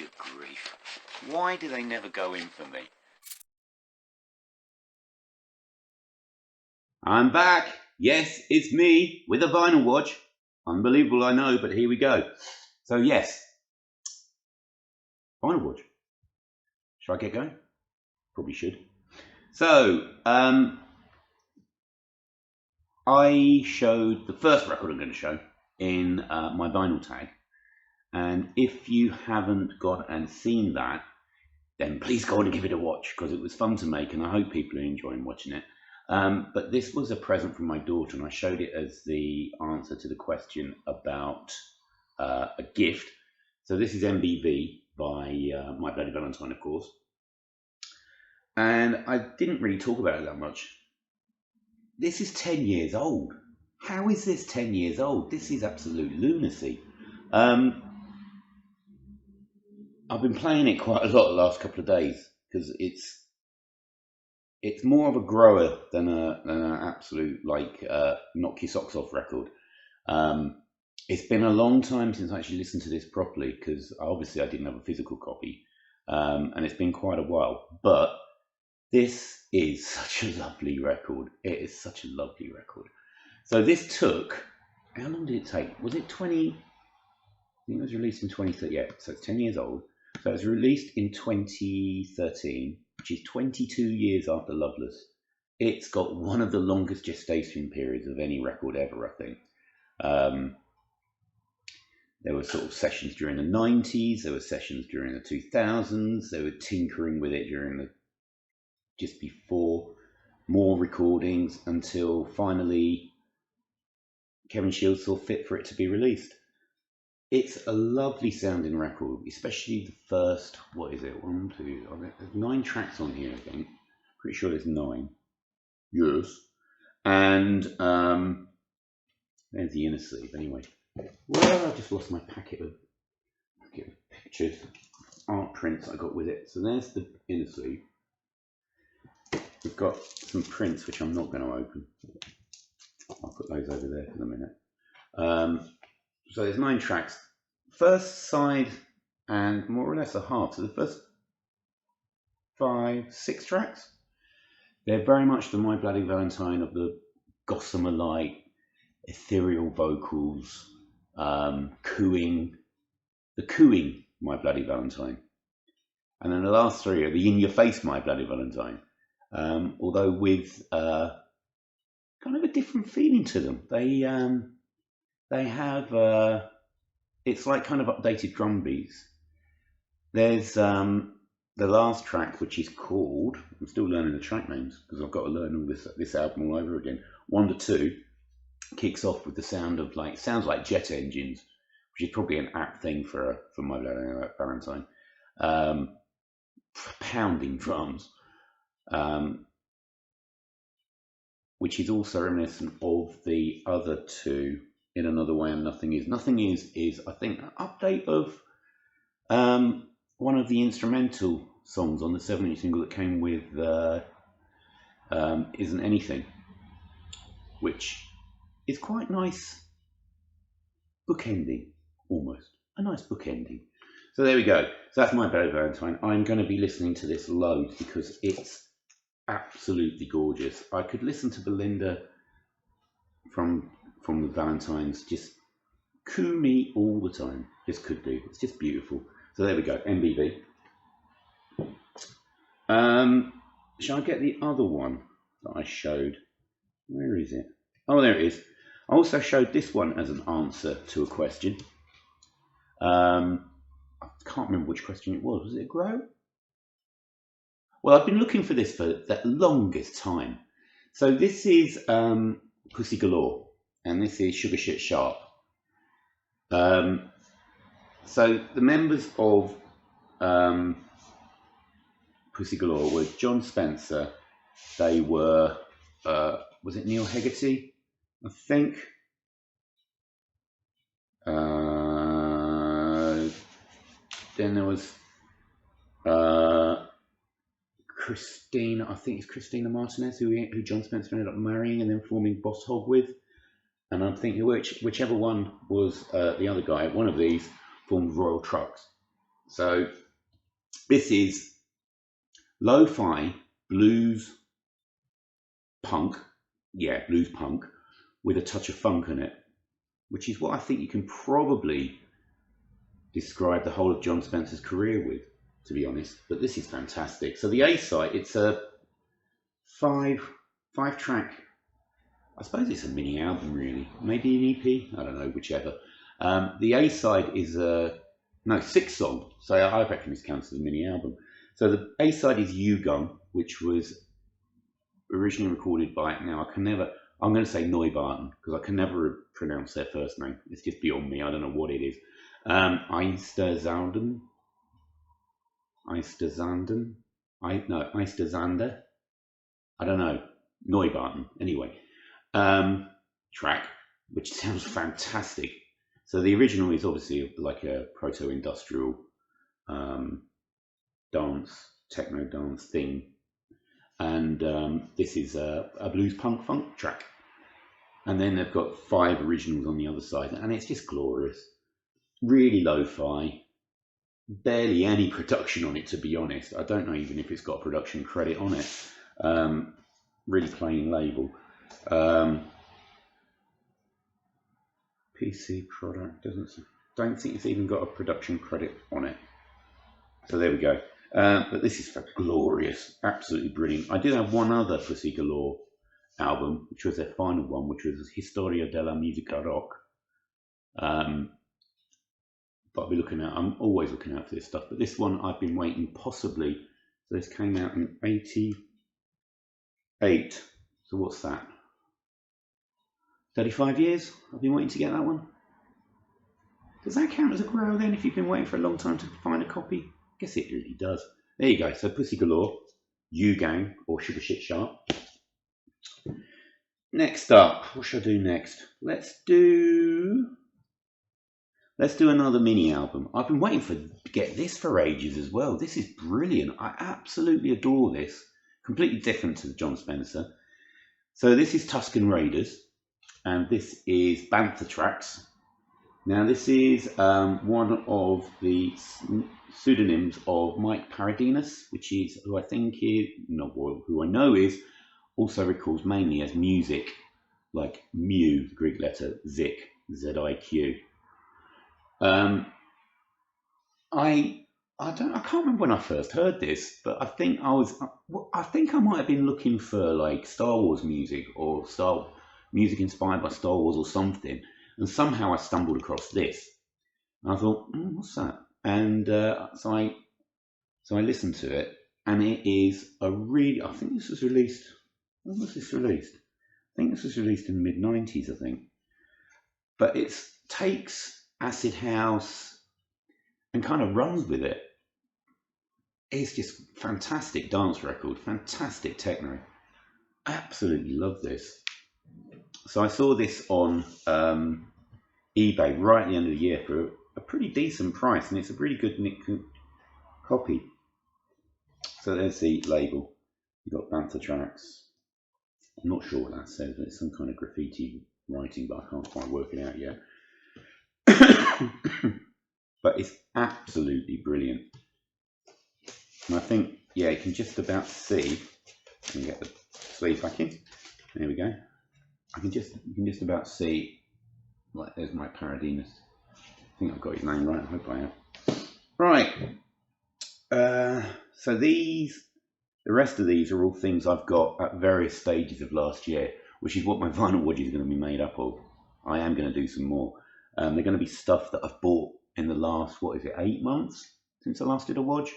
Good grief. Why do they never go in for me? I'm back. Yes, it's me with a vinyl watch. Unbelievable, I know, but here we go. So yes, vinyl watch. Should I get going? Probably should. So, I showed the first record I'm going to show in my vinyl tag. And if you haven't gone and seen that, then please go on and give it a watch, because it was fun to make and I hope people are enjoying watching it. But this was a present from my daughter, and I showed it as the answer to the question about a gift. So this is MBV by My Bloody Valentine, of course. And I didn't really talk about it that much. This is 10 years old. How is this 10 years old? This is absolute lunacy. I've been playing it quite a lot the last couple of days because it's more of a grower than an absolute like knock your socks off record. It's been a long time since I actually listened to this properly because obviously I didn't have a physical copy, and it's been quite a while. But this is such a lovely record. It is such a lovely record. So this took, how long did it take? Was it 20? I think it was released in 2013. Yeah, so it's 10 years old. So it was released in 2013, which is 22 years after Loveless. It's got one of the longest gestation periods of any record ever, I think. There were sort of sessions during the 90s, there were sessions during the 2000s, they were tinkering with it during the just before, more recordings, until finally Kevin Shields saw fit for it to be released. It's a lovely sounding record, especially the first, what is it, 1, 2, there's 9 tracks on here, I think. Pretty sure there's 9. Yes. And there's the inner sleeve, anyway. Well, I just lost my packet of pictures, art prints I got with it. So there's the inner sleeve. We've got some prints which I'm not going to open. I'll put those over there for a minute. So there's 9 tracks. First side and more or less a half. So the first 5, 6 tracks, they're very much the My Bloody Valentine of the gossamer light, ethereal vocals, cooing My Bloody Valentine. And then the last 3 are the in-your-face My Bloody Valentine. Although with kind of a different feeling to them. They have it's like kind of updated drum beats. There's the last track, which is called, I'm still learning the track names because I've got to learn all this album all over again. Wonder 2 kicks off with the sound of sounds like jet engines, which is probably an apt thing for My Bloody Valentine. Pounding drums. Which is also reminiscent of the other 2, In Another Way and Nothing Is. Nothing is I think an update of one of the instrumental songs on the 7-inch single that came with Isn't Anything, which is quite nice bookending, almost a nice bookending. So there we go. So that's My Bloody Valentine. I'm going to be listening to this loads because it's absolutely gorgeous. I could listen to Belinda from the Valentines just coo me all the time. Just could do. It's just beautiful. So there we go. MBV. Shall I get the other one that I showed? Where is it? Oh, there it is. I also showed this one as an answer to a question. I can't remember which question it was. Was it a grow? Well, I've been looking for this for the longest time. So this is Pussy Galore, and this is Sugar Shit Sharp. So the members of Pussy Galore were John Spencer. They were, was it Neil Hegarty? I think. Then there was Christina, I think it's Christina Martinez, who John Spencer ended up marrying and then forming Boss Hog with. And I'm thinking whichever one was the other guy, one of these formed Royal Trucks. So this is lo-fi blues punk, yeah, blues punk, with a touch of funk in it, which is what I think you can probably describe the whole of John Spencer's career with, to be honest. But this is fantastic. So the A side, it's a five track. I suppose it's a mini album, really. Maybe an EP. I don't know, whichever. The A side is no 6 song. So I reckon this counts as a mini album. So the A side is You Gun, which was originally recorded by, now I can never, I'm going to say Neubauten because I can never pronounce their first name. It's just beyond me. I don't know what it is. Eisterzanden. Eisterzander. I don't know. Neubauten. Anyway, track, which sounds fantastic. So the original is obviously like a proto-industrial dance, techno dance thing. And this is a blues punk funk track. And then they've got 5 originals on the other side, and it's just glorious. Really lo-fi, barely any production on it, to be honest. I don't know even if it's got a production credit on it. Really plain label. PC product, don't think it's even got a production credit on it. So there we go. But this is glorious, absolutely brilliant. I did have one other Pussy Galore album, which was their final one, which was Historia della Musica Rock. But I'm always looking out for this stuff. But this one I've been waiting possibly. So this came out in '88. So what's that? 35 years I've been waiting to get that one. Does that count as a grow then if you've been waiting for a long time to find a copy? I guess it really does. There you go. So Pussy Galore, You Gang, or Sugar Shit Sharp. Next up, what should I do next? Let's do another mini album. I've been waiting to get this for ages as well. This is brilliant. I absolutely adore this. Completely different to the John Spencer. So this is Tuscan Raiders, and this is Bantha Tracks. Now this is one of the pseudonyms of Mike Paradinas, which is who I know is also records mainly as Music, like Mu, the Greek letter Zik, Z-I-Q. I can't remember when I first heard this, but I think I might have been looking for like Star Wars music or music inspired by Star Wars or something, and somehow I stumbled across this. And I thought, what's that? And so I listened to it, and it is a really. I think this was released. When was this released? I think this was released in the mid-90s, I think. But it takes acid house and kind of runs with it. It's just fantastic dance record, fantastic techno. Absolutely love this. So I saw this on eBay right at the end of the year for a pretty decent price, and it's a really good copy. So there's the label. You've got Bantha Tracks. I'm not sure what that says, but it's some kind of graffiti writing, but I can't quite work it out yet. But it's absolutely brilliant. And I think, yeah, you can just about see. Let me get the sleeve back in. There we go. You can just about see. Like, there's Mike Paradinas. I think I've got his name right. I hope I have. Right. So the rest of these are all things I've got at various stages of last year, which is what my vinyl Wodge is going to be made up of. I am going to do some more. They're going to be stuff that I've bought in the last, 8 months since I last did a Wodge.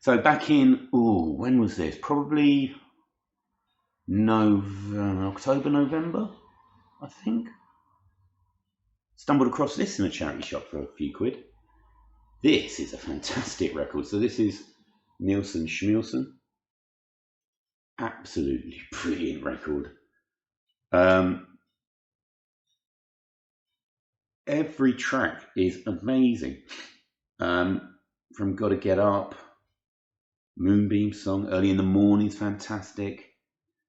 So back in, when was this? Probably October, November, I think. Stumbled across this in a charity shop for a few quid. This is a fantastic record. So this is Nielsen Schmielsen. Absolutely brilliant record. Every track is amazing. From Gotta Get Up, Moonbeam Song, Early in the Morning is fantastic.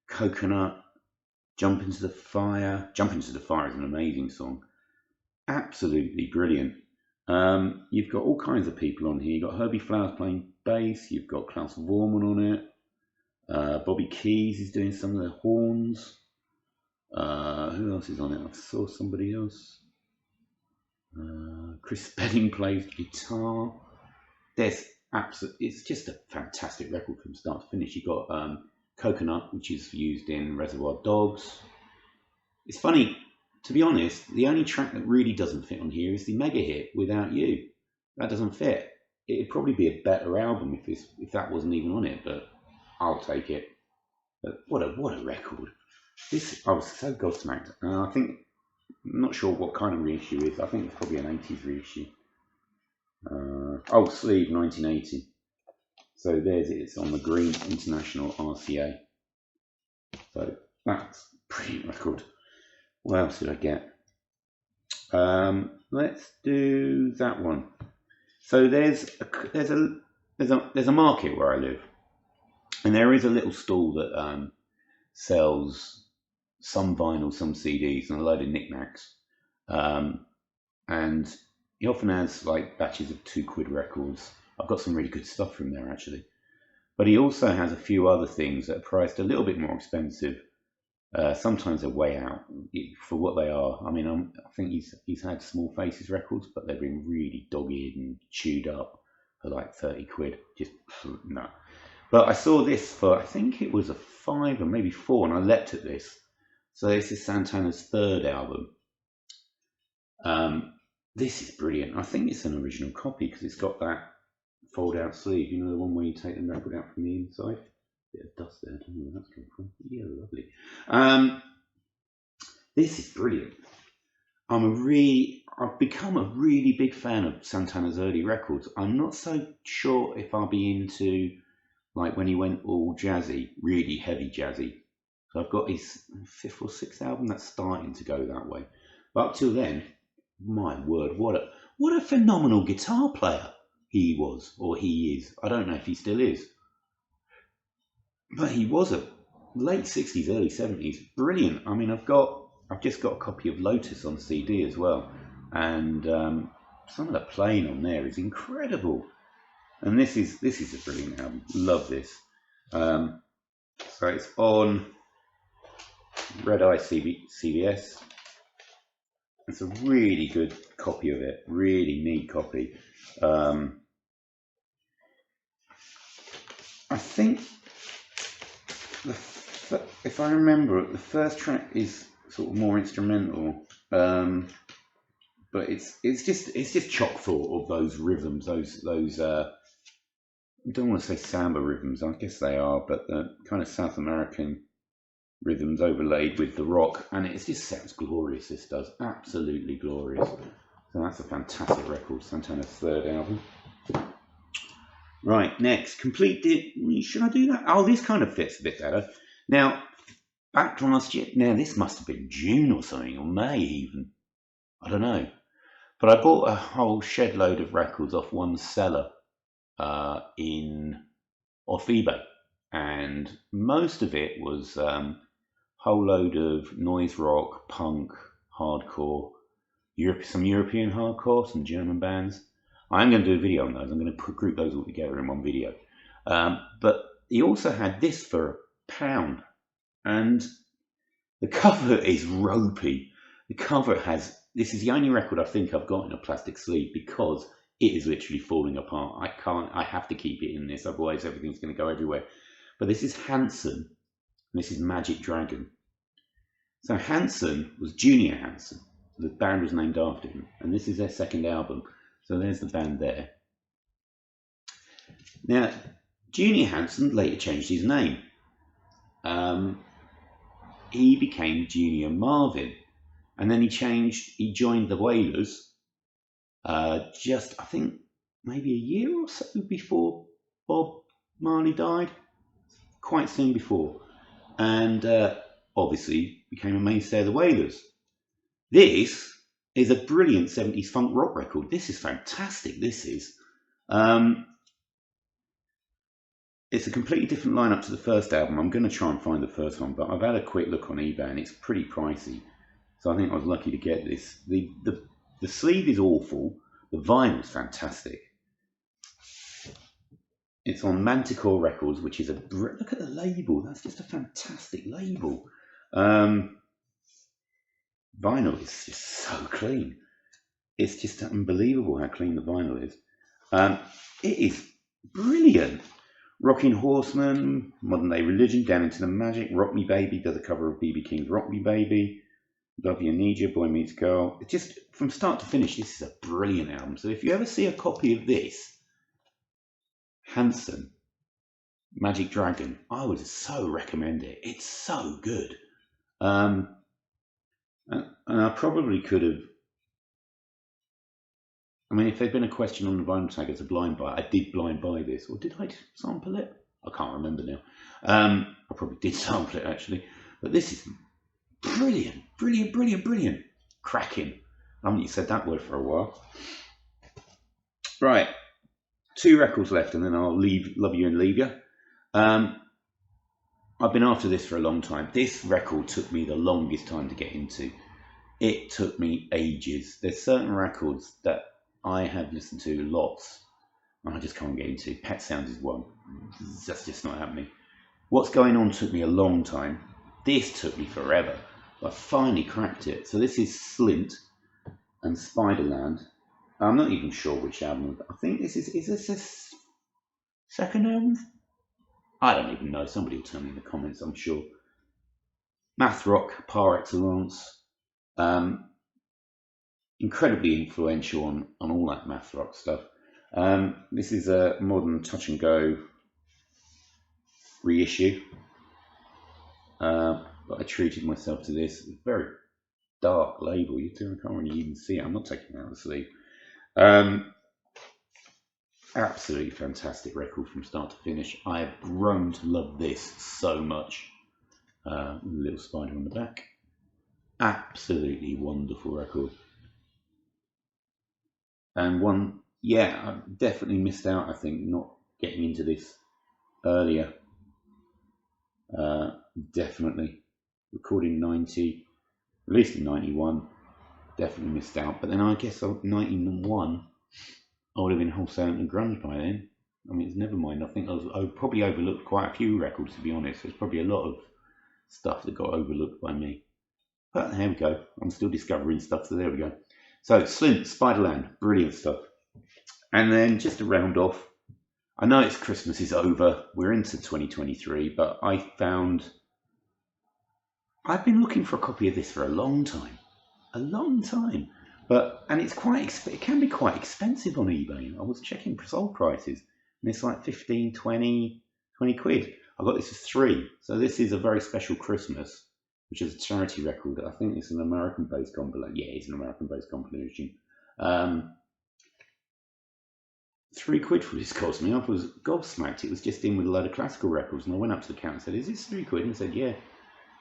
Coconut, Jump Into the Fire. Jump Into the Fire is an amazing song. Absolutely brilliant. You've got all kinds of people on here. You've got Herbie Flowers playing bass. You've got Klaus Vormann on it. Bobby Keys is doing some of the horns. Who else is on it? I saw somebody else. Chris Spedding plays guitar. It's just a fantastic record from start to finish. You've got Coconut, which is used in Reservoir Dogs. It's funny, to be honest, the only track that really doesn't fit on here is the mega hit Without You. That doesn't fit. It'd probably be a better album if that wasn't even on it, but I'll take it. But what a record! I was so gobsmacked. I'm not sure what kind of reissue it is. I think it's probably an 80s reissue. Sleeve 1980. So it's on the green International RCA. So that's a brilliant record. What else did I get? Let's do that one. So there's a market where I live, and there is a little stall that sells some vinyl, some CDs, and a load of knickknacks. And he often has like batches of £2 records. I've got some really good stuff from there actually. But he also has a few other things that are priced a little bit more expensive. Sometimes they're way out for what they are. I mean, I think he's had Small Faces records, but they've been really dog-eared and chewed up for like £30. Just no. But I saw this for, I think it was a 5 or maybe 4, and I leapt at this. So this is Santana's 3rd album. This is brilliant. I think it's an original copy because it's got that fold-out sleeve. You know, the one where you take the record out from the inside. Bit of dust there. I don't know where that's come from. Yeah, lovely. This is brilliant. I've become a really big fan of Santana's early records. I'm not so sure if I'll be into like when he went all jazzy, really heavy jazzy. So I've got his 5th or 6th album that's starting to go that way. But up till then, my word, what a phenomenal guitar player he was, or he is. I don't know if he still is. But he was a late 60s, early 70s. Brilliant. I mean, I've just got a copy of Lotus on CD as well. And some of the playing on there is incredible. And this is a brilliant album. Love this. So it's on Red Eye CBS. It's a really good copy of it. Really neat copy. I think if I remember, the first track is sort of more instrumental, but it's just chock full of those rhythms, those I don't want to say samba rhythms, I guess they are, but the kind of South American rhythms overlaid with the rock, and it just sounds glorious. This does, absolutely glorious. So that's a fantastic record, Santana's 3rd album. Right, next, should I do that? Oh, this kind of fits a bit better. Now, back last year, now this must have been June or something, or May even. I don't know. But I bought a whole shed load of records off one seller off eBay. And most of it was a whole load of noise rock, punk, hardcore, some European hardcore, some German bands. I'm going to do a video on those. I'm going to group those all together in one video. But he also had this for £1. And the cover is ropey. The cover this is the only record I think I've got in a plastic sleeve because it is literally falling apart. I have to keep it in this, otherwise everything's going to go everywhere. But this is Hanson, and this is Magic Dragon. So Hanson was Junior Hanson. The band was named after him, and this is their 2nd album. So there's the band there. Now, Junior Hanson later changed his name. He became Junior Marvin, and then he joined the Wailers I think, maybe a year or so before Bob Marley died. Quite soon before. And obviously became a mainstay of the Wailers. This is a brilliant 70s funk rock record. This is fantastic. This is. It's a completely different lineup to the first album. I'm going to try and find the first one, but I've had a quick look on eBay and it's pretty pricey. So I think I was lucky to get this. The sleeve is awful, The vinyl's fantastic. It's on Manticore Records, which is look at the label. That's just a fantastic label. Vinyl is just so clean. It's just unbelievable how clean the vinyl is. It is brilliant. Rocking Horseman, Modern Day Religion, Down Into the Magic, Rock Me Baby does a cover of B.B. King's Rock Me Baby, Love You Need You, Boy Meets Girl. It's just, from start to finish, this is a brilliant album. So if you ever see a copy of this, Hanson, Magic Dragon, I would so recommend it. It's so good. And I probably could have, I mean, if there'd been a question on the vinyl tag as a blind buy, I did blind buy this, or did I sample it? I can't remember now. I probably did sample it actually, but this is brilliant, brilliant, brilliant, brilliant, cracking. I haven't said that word for a while. Right, 2 records left, and then I'll Love You and Leave You. I've been after this for a long time. This record took me the longest time to get into. It took me ages. There's certain records that I have listened to lots, and I just can't get into. Pet Sounds is one. That's just not happening. What's Going On took me a long time. This took me forever. I finally cracked it. So this is Slint and Spiderland. I'm not even sure which album. I think this is this a second album? I don't even know. Somebody will tell me in the comments, I'm sure. Math rock par excellence. Incredibly influential on all that math rock stuff. This is a modern touch and go reissue. But I treated myself to this. It's a very dark label. I can't really even see it. I'm not taking it out of the sleeve. Absolutely fantastic record from start to finish. I have grown to love this so much. Little spider on the back. Absolutely wonderful record. And one, yeah, I definitely missed out, I think, not getting into this earlier. Definitely. Recording 90, released in 91, definitely missed out. But then I guess 91, I would have been wholesale and grunge by then. I mean, it's never mind. I think I probably overlooked quite a few records, to be honest. There's probably a lot of stuff that got overlooked by me. But there we go. I'm still discovering stuff, so there we go. So, Slint, Spiderland, brilliant stuff. And then just to round off, I know it's Christmas is over. We're into 2023, but I've been looking for a copy of this for a long time. And it's it can be quite expensive on eBay. I was checking sold prices, and it's like 15, 20 quid. I got this for 3. So this is a very special Christmas, which is a charity record. I think it's an American-based compilation. Yeah, it's an American-based compilation. 3 quid for this cost me. I was gobsmacked. It was just in with a load of classical records, and I went up to the counter and said, "Is this 3 quid?" And he said, "Yeah."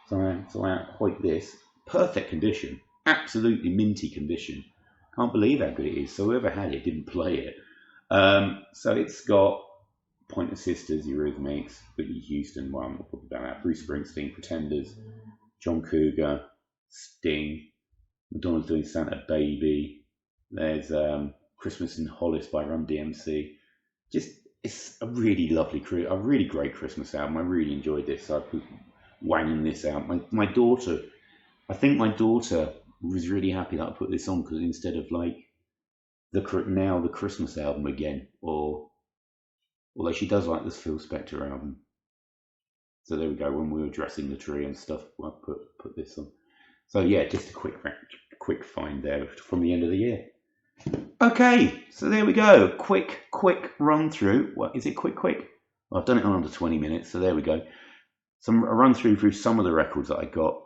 So I hoiked this. Perfect condition. Absolutely minty condition. Can't believe how good it is. So whoever had it didn't play it. So it's got Pointer Sisters, Eurythmics, Whitney Houston, one, we'll talk about that, Bruce Springsteen, Pretenders, John Cougar, Sting, Madonna's doing Santa Baby. There's Christmas in Hollis by Run DMC. It's a really lovely, a really great Christmas album. I really enjoyed this. So I put wanging this out. My daughter, I think my daughter was really happy that I put this on, because instead of like the Christmas album again, although she does like this Phil Spector album. So there we go. When we were dressing the tree and stuff, I put this on. So yeah, just a quick find there from the end of the year. Okay, so there we go. Quick run through. What is it? Quick. Well, I've done it in under 20 minutes. So there we go. A run through some of the records that I got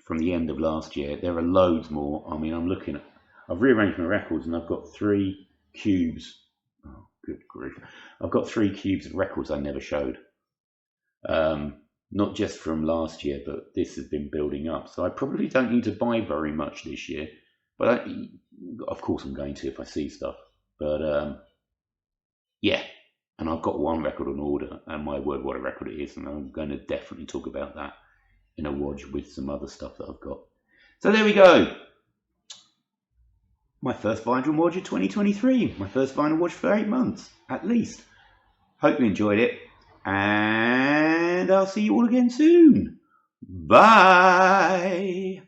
from the end of last year. There are loads more. I mean, I've rearranged my records, and I've got 3 cubes. Oh, good grief. I've got 3 cubes of records I never showed. Not just from last year, but this has been building up. So I probably don't need to buy very much this year. But of course I'm going to if I see stuff. But yeah. And I've got 1 record on order, and my word, what a record it is. And I'm going to definitely talk about that in a Wodge with some other stuff that I've got. So there we go. my first vinyl Wodge of 2023. My first vinyl Wodge for 8 months, at least. Hope you enjoyed it, and I'll see you all again soon. Bye!